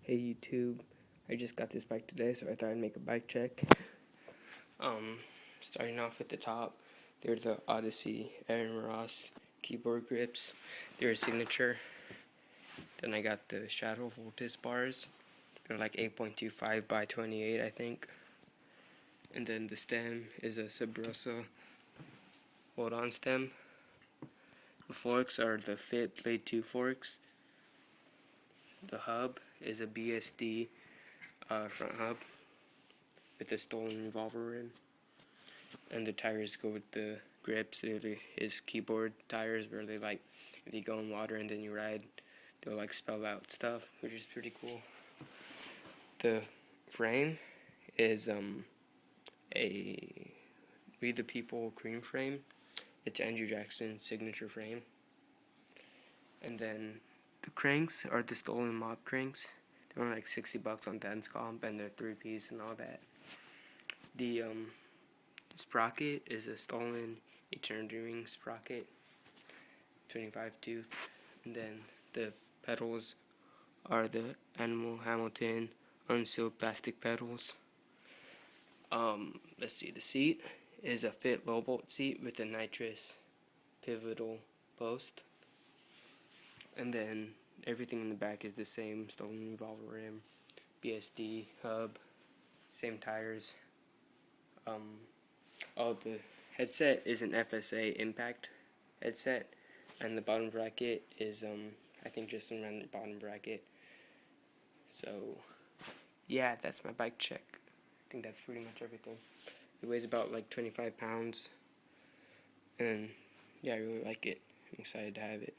Hey YouTube, I just got this bike today, so I thought I'd make a bike check. Starting off at the top, they're the Odyssey arron keyboard grips. They're a signature. Then I got the shadow vultus bars. They're like 8.25 by 28, I think. And then the stem is a subrosa hold-on stem. The forks are the Fit Blade 2 forks. The hub is a BSD front hub with a stolen revolver rim. And the tires go with the grips. They're his keyboard tires where they like, if you go in water and then you ride, they'll like spell out stuff, which is pretty cool. The frame is a We the People cream frame. It's Andrew Jackson's signature frame. And then the cranks are the stolen mob cranks. They're only like $60 on Dance Comp, and they're 3-piece and all that. The Sprocket is a stolen Eternity Ring Sprocket, 25 tooth. And then the pedals are the Animal Hamilton unsealed plastic pedals. Let's see, the seat is a Fit low bolt seat with a nitrous pivotal post. And then everything in the back is the same: stolen revolver rim, BSD hub, same tires. The headset is an FSA impact headset, and the bottom bracket is I think just around the bottom bracket. So yeah, that's my bike check. I think that's pretty much everything. It weighs about like 25 pounds, and yeah, I really like it. I'm excited to have it.